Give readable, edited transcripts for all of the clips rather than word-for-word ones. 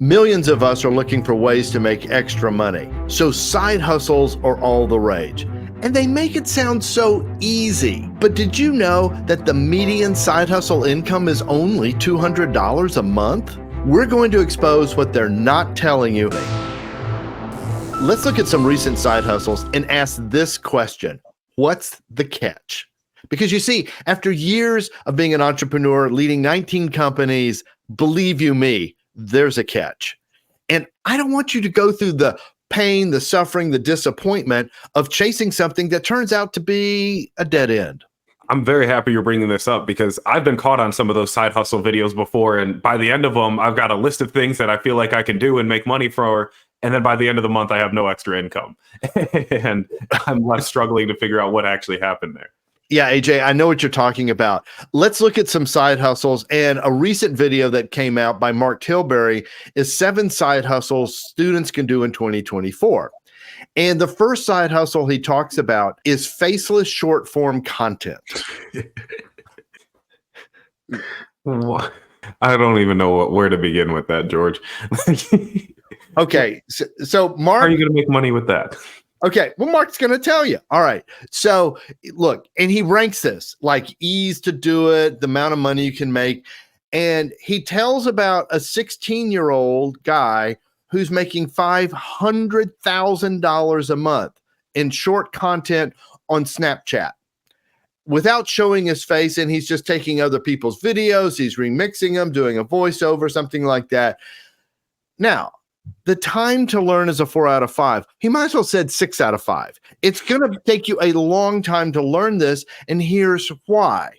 Millions of us are looking for ways to make extra money. So side hustles are all the rage. And they make it sound so easy. But did you know that the median side hustle income is only $200 a month? We're going to expose what they're not telling you. Let's look at some recent side hustles and ask this question. What's the catch? Because you see, after years of being an entrepreneur, leading 19 companies, believe you me, there's a catch. And I don't want you to go through the pain, the suffering, the disappointment of chasing something that turns out to be a dead end. I'm very happy you're bringing this up because I've been caught on some of those side hustle videos before. And by the end of them, I've got a list of things that I feel like I can do and make money for. And then by the end of the month, I have no extra income. And I'm left struggling to figure out what actually happened there. Yeah, AJ, I know what you're talking about. Let's look at some side hustles. And a recent video that came out by Mark Tilbury is 7 side hustles students can do in 2024. And the first side hustle he talks about is faceless short form content. I don't even know where to begin with that, George. Okay, so Mark, how are you going to make money with that? Okay, well, Mark's going to tell you. All right. So look, and he ranks this like ease to do it, the amount of money you can make. And he tells about a 16-year-old guy who's making $500,000 a month in short content on Snapchat without showing his face. And he's just taking other people's videos. He's remixing them, doing a voiceover, something like that. Now, the time to learn is a 4 out of 5. He might as well said 6 out of 5. It's going to take you a long time to learn this. And here's why.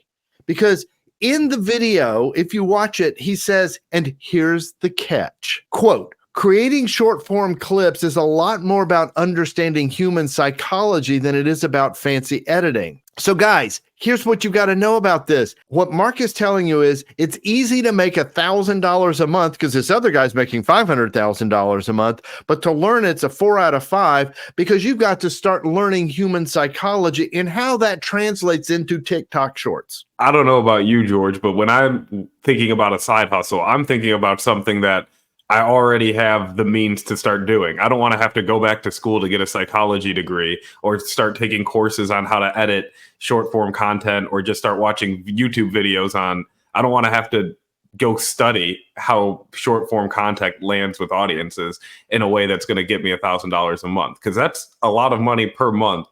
Because in the video, if you watch it, he says, and here's the catch, quote, creating short form clips is a lot more about understanding human psychology than it is about fancy editing. So guys, here's what you got to know about this. What Mark is telling you is it's easy to make $1,000 a month because this other guy's making $500,000 a month. But to learn it's a 4 out of 5 because you've got to start learning human psychology and how that translates into TikTok shorts. I don't know about you, George, but when I'm thinking about a side hustle, I'm thinking about something that I already have the means to start doing. I don't want to have to go back to school to get a psychology degree or start taking courses on how to edit short form content or just start watching YouTube videos on. I don't want to have to go study how short form content lands with audiences in a way that's going to get me $1,000 a month, because that's a lot of money per month.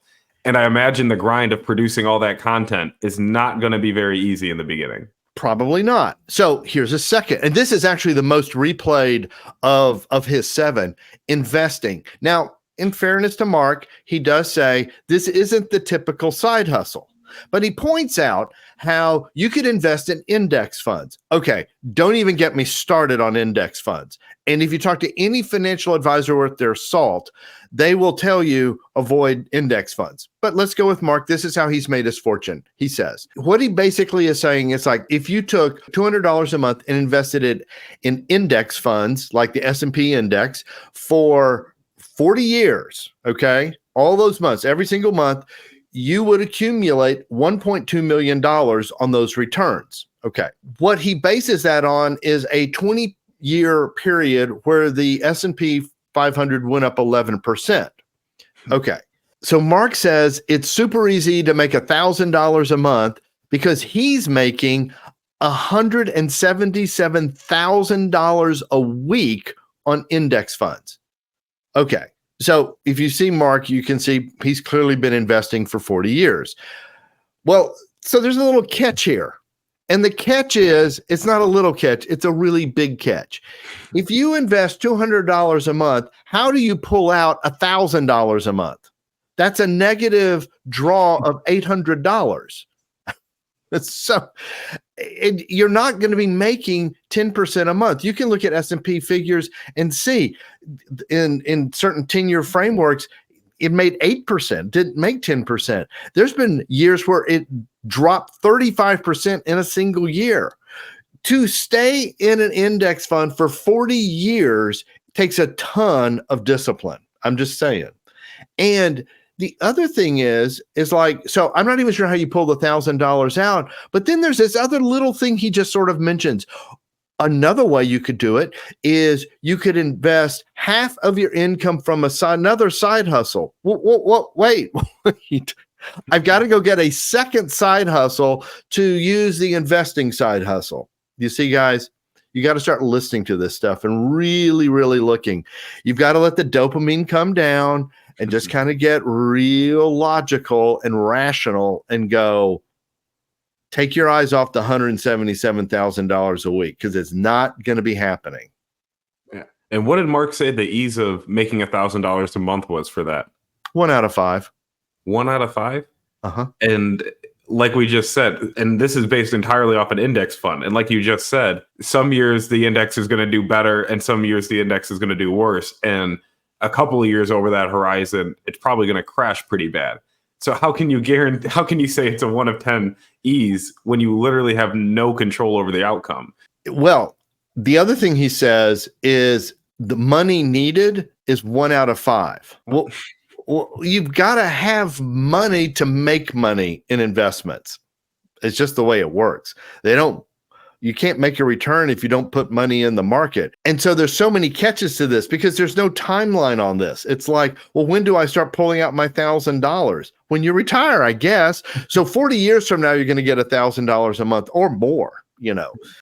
And I imagine the grind of producing all that content is not going to be very easy in the beginning. Probably not. So here's a second. And this is actually the most replayed of his 7, investing. Now, in fairness to Mark, he does say this isn't the typical side hustle, but he points out how you could invest in index funds. Okay, don't even get me started on index funds. And if you talk to any financial advisor worth their salt, they will tell you avoid index funds. But let's go with Mark. This is how he's made his fortune. He says, what he basically is saying is like, if you took $200 a month and invested it in index funds, like the S&P index for 40 years, okay, all those months, every single month, you would accumulate $1.2 million on those returns. Okay. What he bases that on is a 20-year period where the S&P 500 went up 11%. Okay. So Mark says it's super easy to make $1,000 a month because he's making $177,000 a week on index funds. Okay. So if you see Mark, you can see he's clearly been investing for 40 years. Well, so there's a little catch here. And the catch is, it's not a little catch, it's a really big catch. If you invest $200 a month, how do you pull out $1,000 a month? That's a negative draw of $800. So you're not going to be making 10% a month. You can look at S&P figures and see in certain 10-year frameworks, it made 8%, didn't make 10%. There's been years where it dropped 35% in a single year. To stay in an index fund for 40 years takes a ton of discipline. I'm just saying. And the other thing is like, so I'm not even sure how you pull the $1,000 out, but then there's this other little thing he just sort of mentions. Another way you could do it is you could invest half of your income from another side hustle. Wait, wait. I've got to go get a second side hustle to use the investing side hustle. You see, guys, you got to start listening to this stuff and really, really looking. You've got to let the dopamine come down and just kind of get real logical and rational and go, take your eyes off the $177,000 a week, because it's not going to be happening. Yeah. And what did Mark say the ease of making $1,000 a month was for that? 1 out of 5. 1 out of 5? Uh-huh. And like we just said, and this is based entirely off an index fund. And like you just said, some years the index is going to do better and some years the index is going to do worse. And a couple of years over that horizon, it's probably going to crash pretty bad. So how can you say it's a 1 of 10 ease when you literally have no control over the outcome? Well, the other thing he says is the money needed is 1 out of 5. Well, you've got to have money to make money in investments. It's just the way it works. You can't make a return if you don't put money in the market. And so there's so many catches to this because there's no timeline on this. It's like, well, when do I start pulling out my $1,000? When you retire, I guess. So 40 years from now, you're going to get $1,000 a month or more,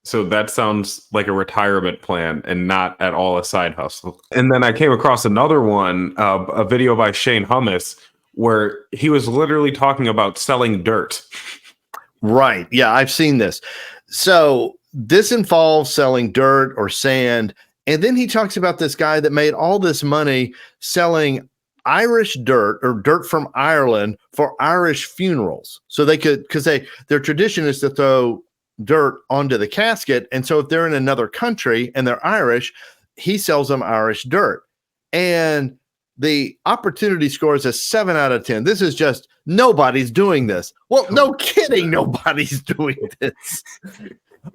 So that sounds like a retirement plan and not at all a side hustle. And then I came across another one, a video by Shane Hummus, where he was literally talking about selling dirt. Right. Yeah, I've seen this. So this involves selling dirt or sand. And then he talks about this guy that made all this money selling Irish dirt or dirt from Ireland for Irish funerals. So they could, because their tradition is to throw dirt onto the casket. And so if they're in another country and they're Irish, he sells them Irish dirt. And the opportunity score is a 7 out of 10. This is just, nobody's doing this. Well, no kidding, nobody's doing this.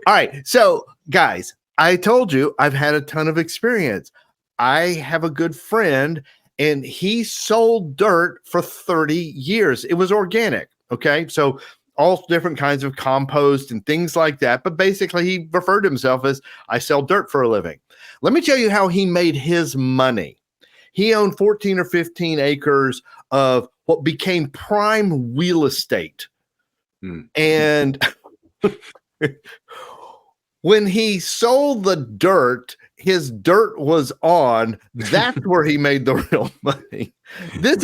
All right. So, guys, I told you I've had a ton of experience. I have a good friend, and he sold dirt for 30 years. It was organic. Okay. So, all different kinds of compost and things like that. But basically, he referred to himself as, I sell dirt for a living. Let me tell you how he made his money. He owned 14 or 15 acres of what became prime real estate. And when he sold the dirt, his dirt was on. That's where he made the real money. Let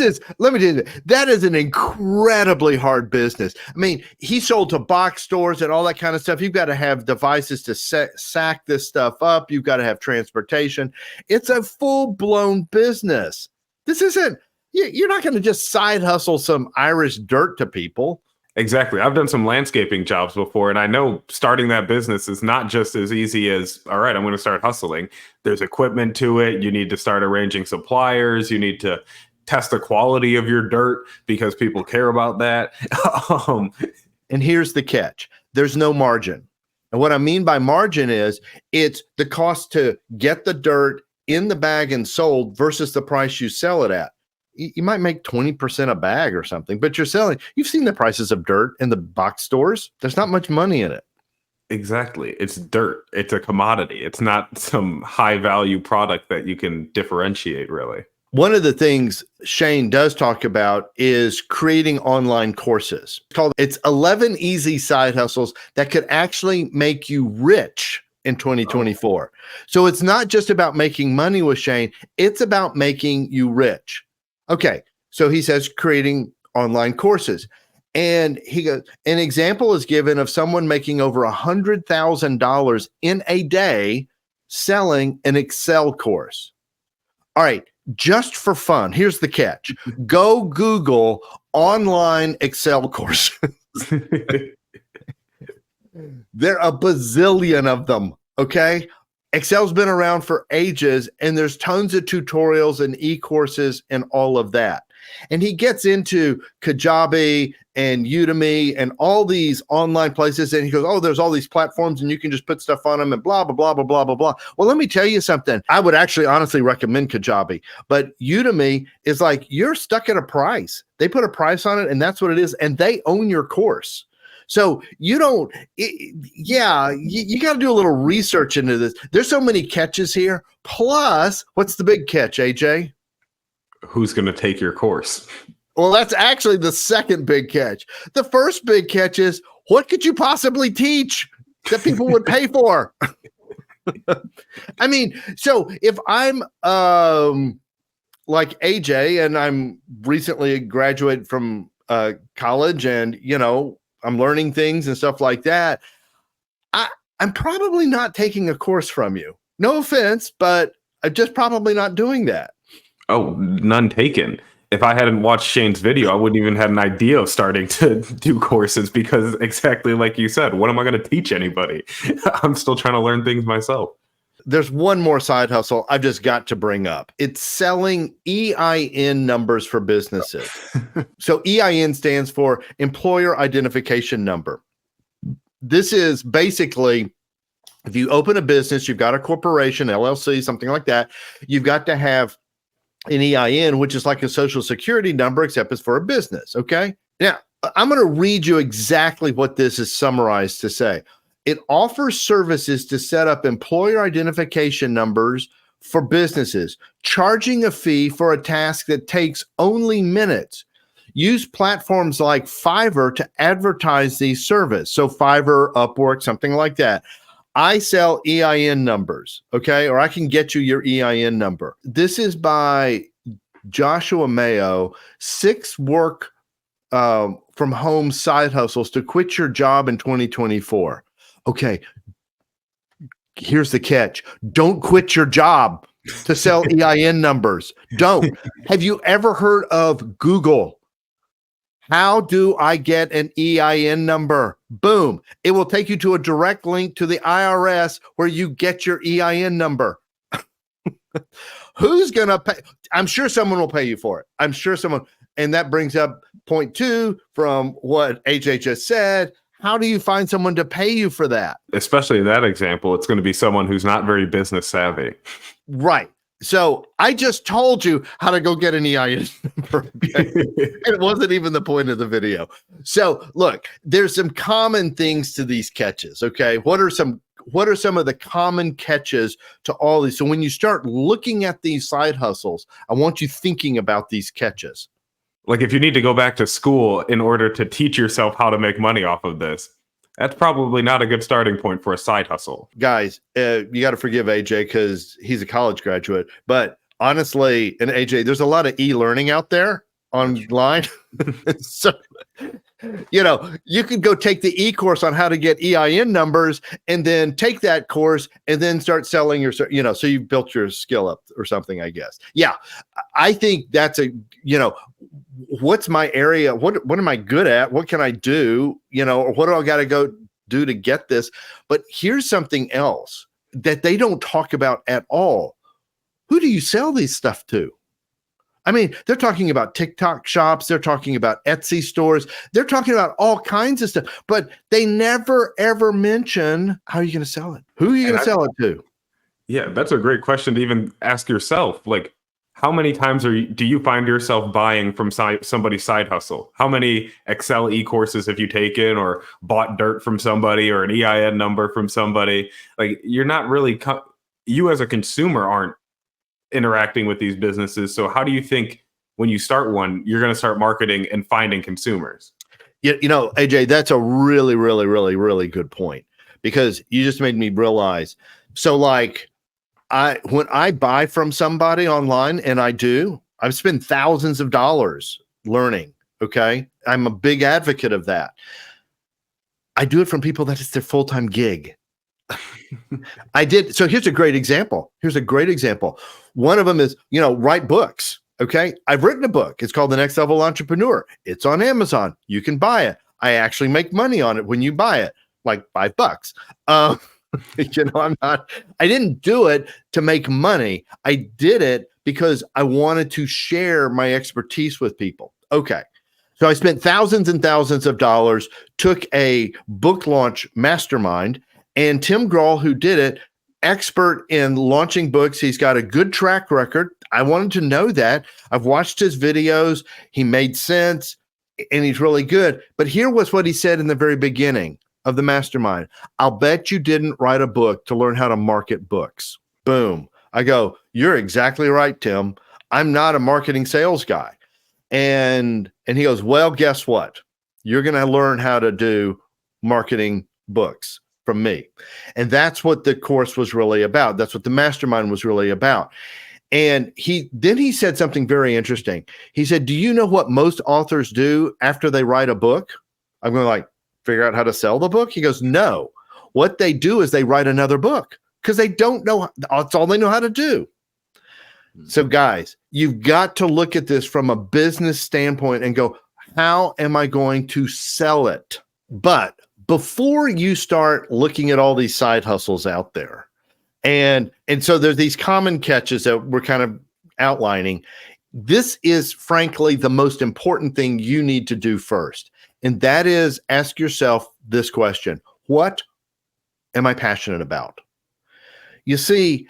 me tell you, that is an incredibly hard business. I mean, he sold to box stores and all that kind of stuff. You've got to have devices to sack this stuff up. You've got to have transportation. It's a full-blown business. This isn't, you're not going to just side hustle some Irish dirt to people. Exactly. I've done some landscaping jobs before, and I know starting that business is not just as easy as, all right, I'm going to start hustling. There's equipment to it. You need to start arranging suppliers. You need to test the quality of your dirt because people care about that. And here's the catch. There's no margin. And what I mean by margin is it's the cost to get the dirt in the bag and sold versus the price you sell it at. You might make 20% a bag or something, but you've seen the prices of dirt in the box stores. There's not much money in it. Exactly. It's dirt. It's a commodity. It's not some high value product that you can differentiate, really. One of the things Shane does talk about is creating online courses. It's 11 easy side hustles that could actually make you rich in 2024. So it's not just about making money with Shane. It's about making you rich. Okay, so he says creating online courses. And he goes, an example is given of someone making over $100,000 in a day selling an Excel course. All right, just for fun, here's the catch. Go Google online Excel courses. There are a bazillion of them, okay? Excel's been around for ages, and there's tons of tutorials and e-courses and all of that. And he gets into Kajabi and Udemy and all these online places, and he goes, oh, there's all these platforms, and you can just put stuff on them and blah, blah, blah, blah, blah, blah, blah. Well, let me tell you something. I would actually honestly recommend Kajabi, but Udemy is like, you're stuck at a price. They put a price on it, and that's what it is, and they own your course. So you don't, you got to do a little research into this. There's so many catches here. Plus, what's the big catch, AJ? Who's going to take your course? Well, that's actually the second big catch. The first big catch is, what could you possibly teach that people would pay for? I mean, so if I'm like AJ and I'm recently graduated from college and, I'm learning things and stuff like that, I'm probably not taking a course from you. No offense, but I'm just probably not doing that. Oh, none taken. If I hadn't watched Shane's video, I wouldn't even have an idea of starting to do courses because exactly like you said, what am I going to teach anybody? I'm still trying to learn things myself. There's one more side hustle I've just got to bring up. It's selling EIN numbers for businesses. So EIN stands for Employer Identification Number. This is basically, if you open a business, you've got a corporation, LLC, something like that, you've got to have an EIN, which is like a social security number, except it's for a business. Okay. Now, I'm going to read you exactly what this is summarized to say. It offers services to set up employer identification numbers for businesses, charging a fee for a task that takes only minutes. Use platforms like Fiverr to advertise these services. So Fiverr, Upwork, something like that. I sell EIN numbers, okay? Or I can get you your EIN number. This is by Joshua Mayo, 6 work from home side hustles to quit your job in 2024. Okay, here's the catch. Don't quit your job to sell EIN numbers. Don't. Have you ever heard of Google? How do I get an EIN number? Boom. It will take you to a direct link to the IRS where you get your EIN number. Who's going to pay? I'm sure someone will pay you for it. I'm sure someone. And that brings up point 2 from what AJ just said. How do you find someone to pay you for that? Especially in that example, it's going to be someone who's not very business savvy. Right. So I just told you how to go get an EIN number. Okay? It wasn't even the point of the video. So look, there's some common things to these catches. Okay. What are some of the common catches to all these? So when you start looking at these side hustles, I want you thinking about these catches. Like if you need to go back to school in order to teach yourself how to make money off of this, that's probably not a good starting point for a side hustle. Guys, you got to forgive AJ because he's a college graduate. But honestly, and AJ, there's a lot of e-learning out there online. So, you could go take the e-course on how to get EIN numbers and then take that course and then start selling your, so you've built your skill up or something, I guess. Yeah, I think that's what's my area? What am I good at? What can I do? Or what do I got to go do to get this? But here's something else that they don't talk about at all. Who do you sell these stuff to? I mean, they're talking about TikTok shops. They're talking about Etsy stores. They're talking about all kinds of stuff, but they never, ever mention how are you going to sell it? Who are you going to sell it to? Yeah, that's a great question to even ask yourself. Like, how many times do you find yourself buying from somebody's side hustle? How many Excel e-courses have you taken or bought dirt from somebody or an EIN number from somebody? Like, you're not really, you as a consumer aren't interacting with these businesses. So how do you think when you start one, you're going to start marketing and finding consumers? AJ, that's a really, really, really, really good point because you just made me realize. So like when I buy from somebody online, and I've spent thousands of dollars learning. Okay. I'm a big advocate of that. I do it from people that it's their full-time gig. I did. So here's a great example. One of them is, write books. Okay. I've written a book. It's called The Next Level Entrepreneur. It's on Amazon. You can buy it. I actually make money on it when you buy it, like $5. I didn't do it to make money. I did it because I wanted to share my expertise with people. Okay. So I spent thousands and thousands of dollars, took a book launch mastermind, and Tim Grohl, who did it, expert in launching books. He's got a good track record. I wanted to know that. I've watched his videos. He made sense. and he's really good. But here was what he said in the very beginning of the mastermind. I'll bet you didn't write a book to learn how to market books. Boom. I go, you're exactly right, Tim. I'm not a marketing sales guy. And he goes, well, guess what? You're going to learn how to do marketing books from me. And that's what the course was really about. That's what the mastermind was really about. And he said something very interesting. He said, do you know what most authors do after they write a book? I'm going to like figure out how to sell the book. He goes, no, what they do is they write another book because they don't know. That's all they know how to do. So guys, you've got to look at this from a business standpoint and go, how am I going to sell it? But before you start looking at all these side hustles out there, and so there's these common catches that we're kind of outlining. This is frankly the most important thing you need to do first. And that is ask yourself this question: what am I passionate about? You see,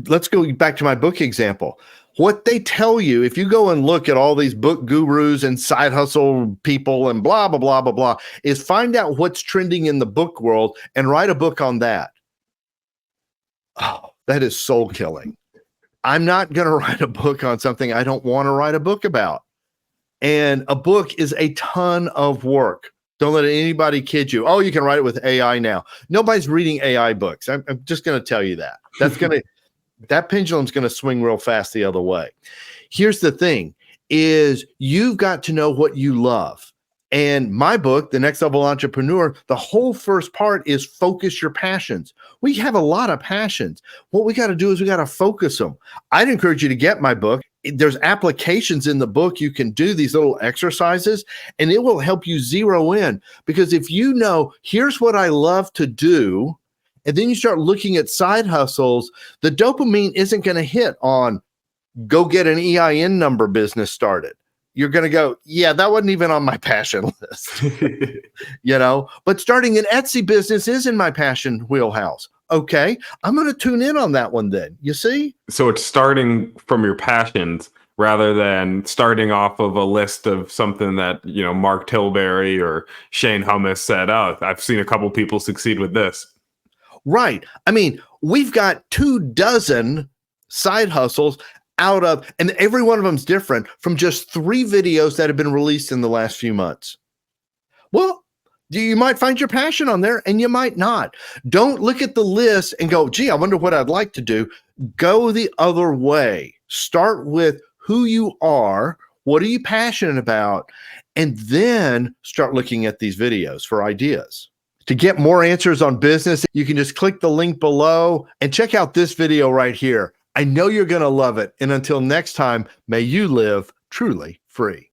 let's go back to my book example. What they tell you, if you go and look at all these book gurus and side hustle people and blah, blah, blah, blah, blah, is find out what's trending in the book world and write a book on that. Oh, that is soul killing. I'm not going to write a book on something I don't want to write a book about. And a book is a ton of work. Don't let anybody kid you. Oh, you can write it with AI now. Nobody's reading AI books. I'm just going to tell you that. That pendulum's going to swing real fast the other way. Here's the thing is you've got to know what you love. And my book, The Next Level Entrepreneur, the whole first part is focus your passions. We have a lot of passions. What we got to do is we got to focus them. I'd encourage you to get my book. There's applications in the book. You can do these little exercises and it will help you zero in, because if you know, here's what I love to do, and then you start looking at side hustles, the dopamine isn't going to hit on go get an EIN number business started. You're going to go, yeah, that wasn't even on my passion list, but starting an Etsy business is in my passion wheelhouse. Okay, I'm going to tune in on that one then. You see? So it's starting from your passions rather than starting off of a list of something that, Mark Tilbury or Shane Hummus said, oh, I've seen a couple people succeed with this. Right. I mean, we've got 24 side hustles out of, and every one of them is different, from just 3 videos that have been released in the last few months. Well, you might find your passion on there and you might not. Don't look at the list and go, gee, I wonder what I'd like to do. Go the other way. Start with who you are. What are you passionate about? And then start looking at these videos for ideas. To get more answers on business, you can just click the link below and check out this video right here. I know you're going to love it. And until next time, may you live truly free.